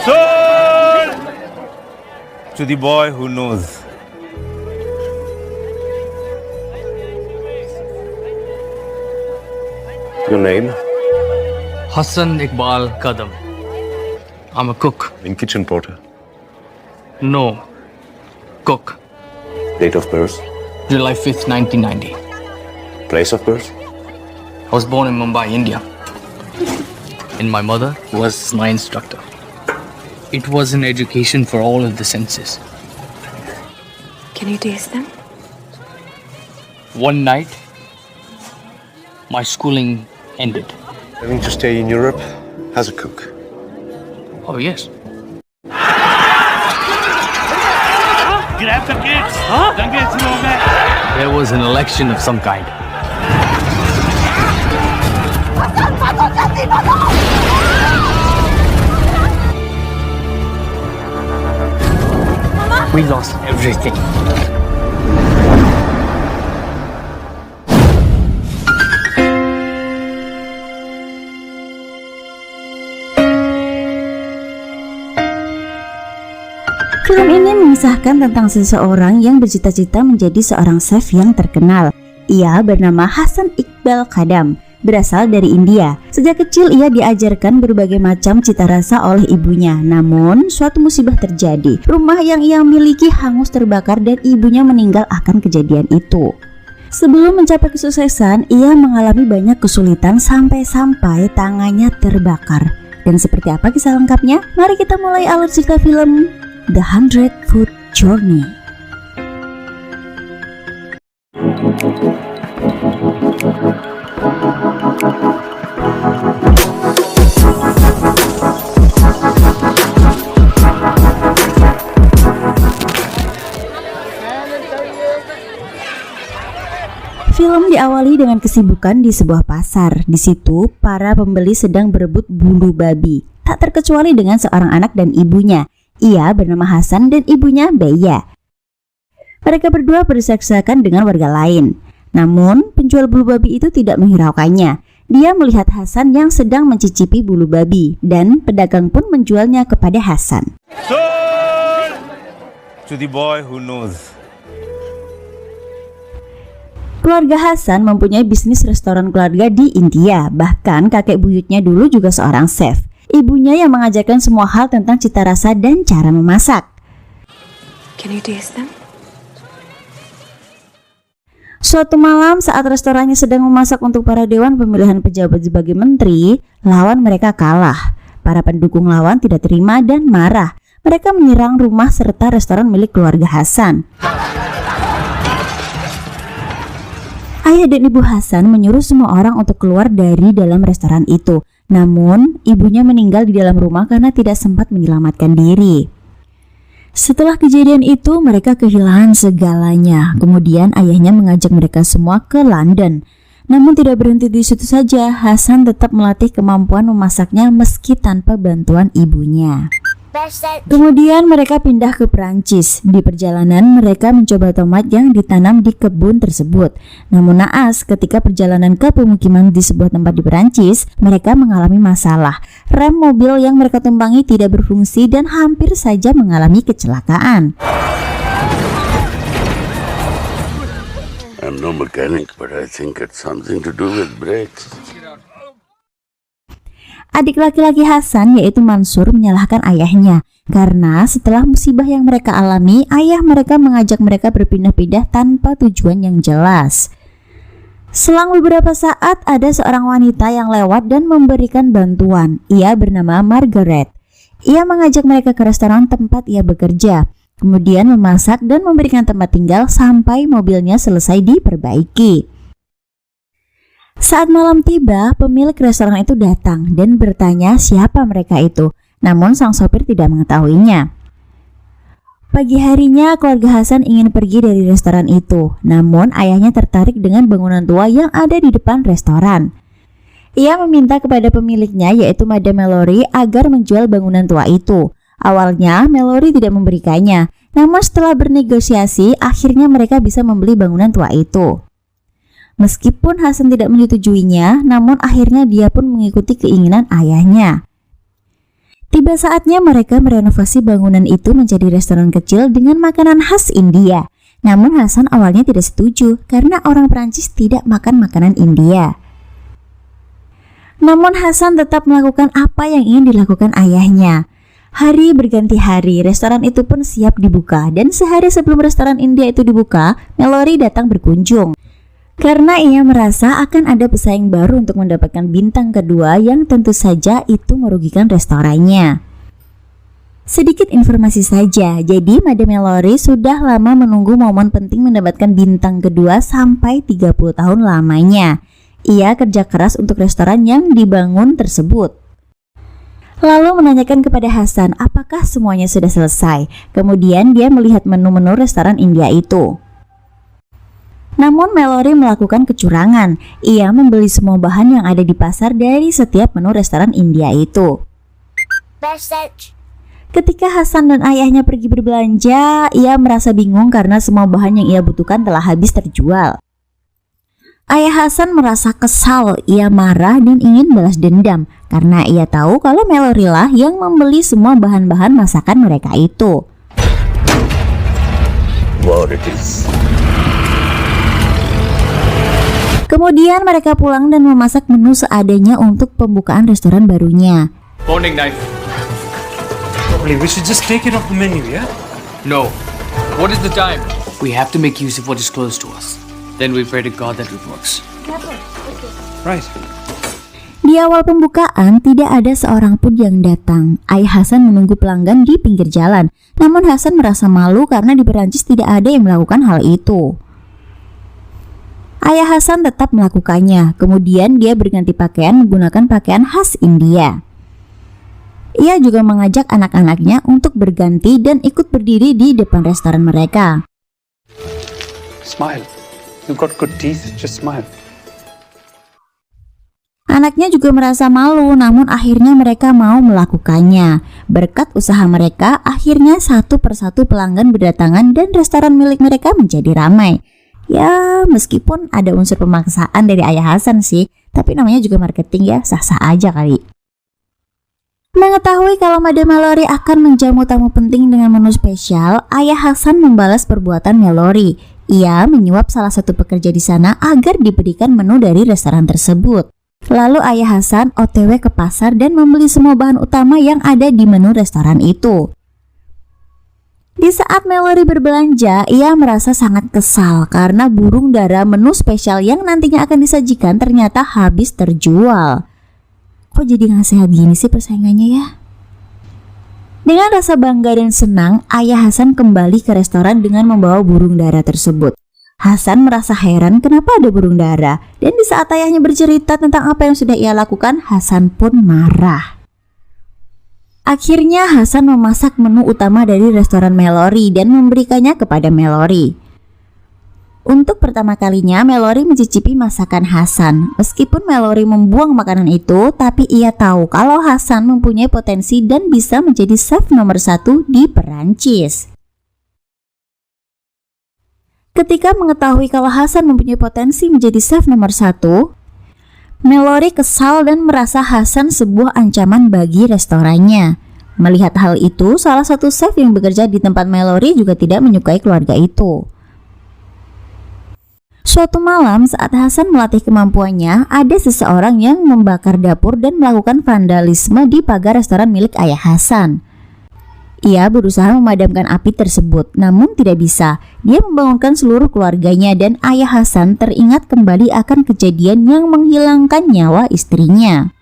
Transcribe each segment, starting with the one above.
Sold to the boy who knows. Your name? Hassan Iqbal Kadam. I'm a cook. In kitchen porter. No. Cook. Date of birth? July 5th, 1990. Place of birth? I was born in Mumbai, India. And my mother was my instructor. It was an education for all of the senses. Can you taste them? One night, my schooling ended. Having to stay in Europe as a cook. Oh, yes. Grab the kids. There was an election of some kind. We lost everything. Film ini mengisahkan tentang seseorang yang bercita-cita menjadi seorang chef yang terkenal. Ia bernama Hassan Iqbal Kadam, berasal dari India. Sejak kecil ia diajarkan berbagai macam cita rasa oleh ibunya. Namun, suatu musibah terjadi. Rumah yang ia miliki hangus terbakar dan ibunya meninggal akan kejadian itu. Sebelum mencapai kesuksesan, ia mengalami banyak kesulitan sampai-sampai tangannya terbakar. Dan seperti apa kisah lengkapnya? Mari kita mulai alur cerita film The 100 Foot Journey. Film diawali dengan kesibukan di sebuah pasar. Di situ, para pembeli sedang berebut bulu babi. Tak terkecuali dengan seorang anak dan ibunya. Ia bernama Hasan dan ibunya Beya. Mereka berdua berdesak-desakan dengan warga lain. Namun, penjual bulu babi itu tidak menghiraukannya. Dia melihat Hasan yang sedang mencicipi bulu babi dan pedagang pun menjualnya kepada Hasan. Sold to the boy who knows. Keluarga Hasan mempunyai bisnis restoran keluarga di India. Bahkan kakek buyutnya dulu juga seorang chef. Ibunya yang mengajarkan semua hal tentang cita rasa dan cara memasak. Can you taste them? Suatu malam saat restorannya sedang memasak untuk para dewan pemilihan pejabat sebagai menteri, lawan mereka kalah. Para pendukung lawan tidak terima dan marah. Mereka menyerang rumah serta restoran milik keluarga Hasan. Ayah dan ibu Hasan menyuruh semua orang untuk keluar dari dalam restoran itu. Namun, ibunya meninggal di dalam rumah karena tidak sempat menyelamatkan diri. Setelah kejadian itu, mereka kehilangan segalanya. Kemudian ayahnya mengajak mereka semua ke London. Namun tidak berhenti di situ saja, Hasan tetap melatih kemampuan memasaknya meski tanpa bantuan ibunya. Kemudian mereka pindah ke Perancis. Di perjalanan mereka mencoba tomat yang ditanam di kebun tersebut. Namun naas, ketika perjalanan ke pemukiman di sebuah tempat di Perancis, mereka mengalami masalah. Rem mobil yang mereka tumpangi tidak berfungsi dan hampir saja mengalami kecelakaan. I'm no mechanic, but I think it's something to do with brakes. Adik laki-laki Hasan yaitu Mansur menyalahkan ayahnya karena setelah musibah yang mereka alami, ayah mereka mengajak mereka berpindah-pindah tanpa tujuan yang jelas. Selang beberapa saat ada seorang wanita yang lewat dan memberikan bantuan. Ia bernama Margaret. Ia mengajak mereka ke restoran tempat ia bekerja, kemudian memasak dan memberikan tempat tinggal sampai mobilnya selesai diperbaiki. Saat malam tiba, pemilik restoran itu datang dan bertanya siapa mereka itu. Namun sang sopir tidak mengetahuinya. Pagi harinya keluarga Hasan ingin pergi dari restoran itu. Namun ayahnya tertarik dengan bangunan tua yang ada di depan restoran. Ia meminta kepada pemiliknya yaitu Madame Mallory agar menjual bangunan tua itu. Awalnya Mallory tidak memberikannya. Namun setelah bernegosiasi, akhirnya mereka bisa membeli bangunan tua itu. Meskipun Hasan tidak menyetujuinya, namun akhirnya dia pun mengikuti keinginan ayahnya. Tiba saatnya mereka merenovasi bangunan itu menjadi restoran kecil dengan makanan khas India. Namun Hasan awalnya tidak setuju karena orang Perancis tidak makan makanan India. Namun Hasan tetap melakukan apa yang ingin dilakukan ayahnya. Hari berganti hari, restoran itu pun siap dibuka, dan sehari sebelum restoran India itu dibuka, Mallory datang berkunjung. Karena ia merasa akan ada pesaing baru untuk mendapatkan bintang kedua yang tentu saja itu merugikan restorannya. Sedikit informasi saja, jadi Madame Mallory sudah lama menunggu momen penting mendapatkan bintang kedua sampai 30 tahun lamanya. Ia kerja keras untuk restoran yang dibangun tersebut. Lalu menanyakan kepada Hasan apakah semuanya sudah selesai. Kemudian dia melihat menu-menu restoran India itu. Namun Mallory melakukan kecurangan. Ia membeli semua bahan yang ada di pasar dari setiap menu restoran India itu. Ketika Hasan dan ayahnya pergi berbelanja, ia merasa bingung karena semua bahan yang ia butuhkan telah habis terjual. Ayah Hasan merasa kesal, ia marah dan ingin balas dendam karena ia tahu kalau Mallory lah yang membeli semua bahan-bahan masakan mereka itu. What it is. Kemudian mereka pulang dan memasak menu seadanya untuk pembukaan restoran barunya. Boning knife. Probably we should just take it off the menu, yeah? No. What is the time? We have to make use of what is close to us. Then we pray to God that it works. Right. Di awal pembukaan tidak ada seorang pun yang datang. Ayah Hasan menunggu pelanggan di pinggir jalan. Namun Hasan merasa malu karena di Perancis tidak ada yang melakukan hal itu. Ayah Hasan tetap melakukannya. Kemudian dia berganti pakaian menggunakan pakaian khas India. Ia juga mengajak anak-anaknya untuk berganti dan ikut berdiri di depan restoran mereka. Smile. You've got good teeth. Just smile. Anaknya juga merasa malu, namun akhirnya mereka mau melakukannya. Berkat usaha mereka, akhirnya satu persatu pelanggan berdatangan dan restoran milik mereka menjadi ramai. Ya, meskipun ada unsur pemaksaan dari ayah Hasan sih, tapi namanya juga marketing ya, sah-sah aja kali. Mengetahui kalau Madame Mallory akan menjamu tamu penting dengan menu spesial, ayah Hasan membalas perbuatan Mallory. Ia menyuap salah satu pekerja di sana agar diberikan menu dari restoran tersebut. Lalu ayah Hasan OTW ke pasar dan membeli semua bahan utama yang ada di menu restoran itu. Di saat Mallory berbelanja, ia merasa sangat kesal karena burung dara menu spesial yang nantinya akan disajikan ternyata habis terjual. Kok jadi gak sehat gini sih persaingannya ya? Dengan rasa bangga dan senang, ayah Hasan kembali ke restoran dengan membawa burung dara tersebut. Hasan merasa heran kenapa ada burung dara, dan di saat ayahnya bercerita tentang apa yang sudah ia lakukan, Hasan pun marah. Akhirnya Hasan memasak menu utama dari restoran Mallory dan memberikannya kepada Mallory. Untuk pertama kalinya Mallory mencicipi masakan Hasan. Meskipun Mallory membuang makanan itu, tapi ia tahu kalau Hasan mempunyai potensi dan bisa menjadi chef nomor 1 di Perancis. Ketika mengetahui kalau Hasan mempunyai potensi menjadi chef nomor 1, Mallory kesal dan merasa Hasan sebuah ancaman bagi restorannya. Melihat hal itu, salah satu chef yang bekerja di tempat Mallory juga tidak menyukai keluarga itu. Suatu malam saat Hasan melatih kemampuannya, ada seseorang yang membakar dapur dan melakukan vandalisme di pagar restoran milik ayah Hasan. Ia berusaha memadamkan api tersebut, namun tidak bisa. Dia membangunkan seluruh keluarganya dan ayah Hasan teringat kembali akan kejadian yang menghilangkan nyawa istrinya.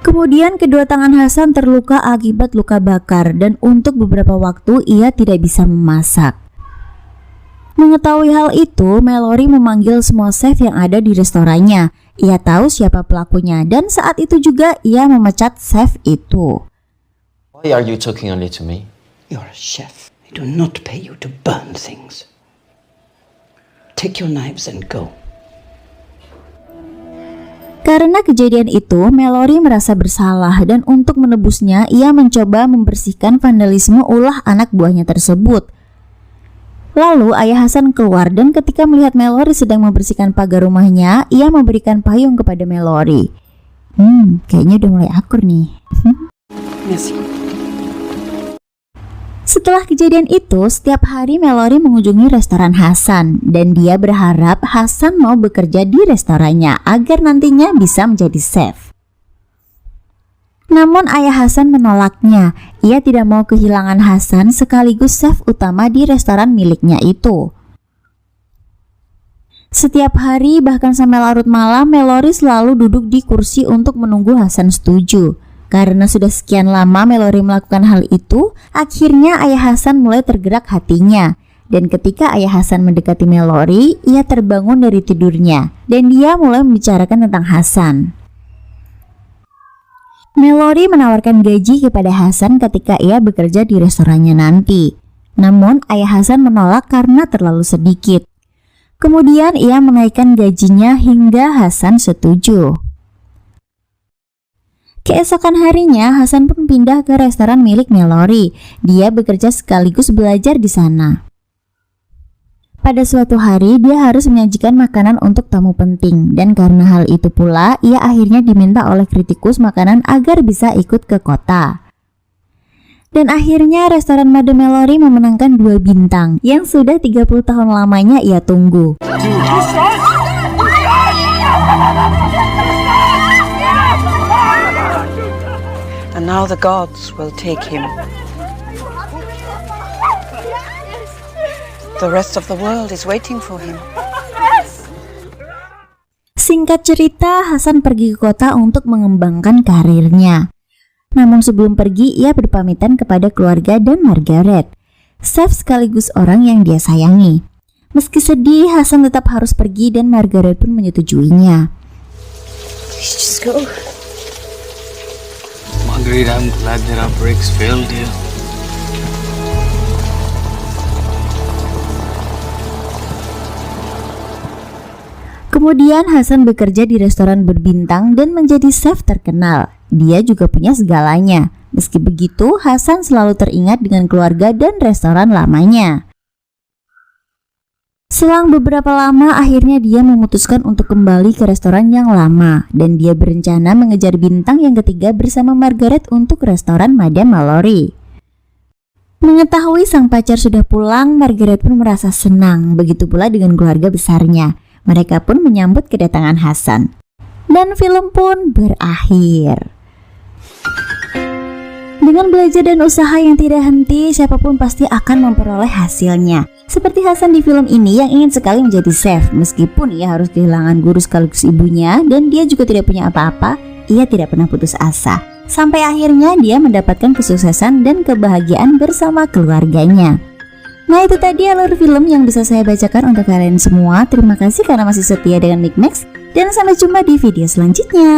Kemudian kedua tangan Hasan terluka akibat luka bakar dan untuk beberapa waktu ia tidak bisa memasak. Mengetahui hal itu, Mallory memanggil semua chef yang ada di restorannya. Ia tahu siapa pelakunya dan saat itu juga ia memecat chef itu. Why are you talking only to me? You're a chef. I do not pay you to burn things. Take your knives and go. Karena kejadian itu, Mallory merasa bersalah dan untuk menebusnya, ia mencoba membersihkan vandalisme ulah anak buahnya tersebut. Lalu ayah Hasan keluar dan ketika melihat Mallory sedang membersihkan pagar rumahnya, ia memberikan payung kepada Mallory. Kayaknya udah mulai akur nih. Merci. Setelah kejadian itu, setiap hari Mallory mengunjungi restoran Hasan dan dia berharap Hasan mau bekerja di restorannya agar nantinya bisa menjadi chef. Namun ayah Hasan menolaknya. Ia tidak mau kehilangan Hasan sekaligus chef utama di restoran miliknya itu. Setiap hari bahkan sampai larut malam, Mallory selalu duduk di kursi untuk menunggu Hasan setuju. Karena sudah sekian lama Mallory melakukan hal itu, akhirnya ayah Hasan mulai tergerak hatinya. Dan ketika ayah Hasan mendekati Mallory, ia terbangun dari tidurnya dan dia mulai membicarakan tentang Hasan. Mallory menawarkan gaji kepada Hasan ketika ia bekerja di restorannya nanti. Namun ayah Hasan menolak karena terlalu sedikit. Kemudian ia menaikkan gajinya hingga Hasan setuju. Keesokan harinya, Hasan pun pindah ke restoran milik Mallory. Dia bekerja sekaligus belajar di sana. Pada suatu hari, dia harus menyajikan makanan untuk tamu penting. Dan karena hal itu pula, ia akhirnya diminta oleh kritikus makanan agar bisa ikut ke kota. Dan akhirnya restoran Madame Mallory memenangkan 2 bintang yang sudah 30 tahun lamanya ia tunggu. And now the gods will take him. The rest of the world is waiting for him. Singkat cerita, Hasan pergi ke kota untuk mengembangkan karirnya. Namun sebelum pergi, ia berpamitan kepada keluarga dan Margaret, chef sekaligus orang yang dia sayangi. Meski sedih, Hasan tetap harus pergi dan Margaret pun menyetujuinya. Please just go. Margaret, I'm glad that our brakes failed here. Kemudian Hasan bekerja di restoran berbintang dan menjadi chef terkenal. Dia juga punya segalanya. Meski begitu, Hasan selalu teringat dengan keluarga dan restoran lamanya. Selang beberapa lama, akhirnya dia memutuskan untuk kembali ke restoran yang lama dan dia berencana mengejar bintang yang ketiga bersama Margaret untuk restoran Madame Mallory. Mengetahui sang pacar sudah pulang, Margaret pun merasa senang, begitu pula dengan keluarga besarnya. Mereka pun menyambut kedatangan Hasan. Dan film pun berakhir. Dengan belajar dan usaha yang tidak henti, siapapun pasti akan memperoleh hasilnya. Seperti Hasan di film ini yang ingin sekali menjadi chef. Meskipun ia harus kehilangan guru sekaligus ibunya dan dia juga tidak punya apa-apa, ia tidak pernah putus asa. Sampai akhirnya dia mendapatkan kesuksesan dan kebahagiaan bersama keluarganya. Nah, itu tadi alur film yang bisa saya bacakan untuk kalian semua. Terima kasih karena masih setia dengan Mikmax dan sampai jumpa di video selanjutnya.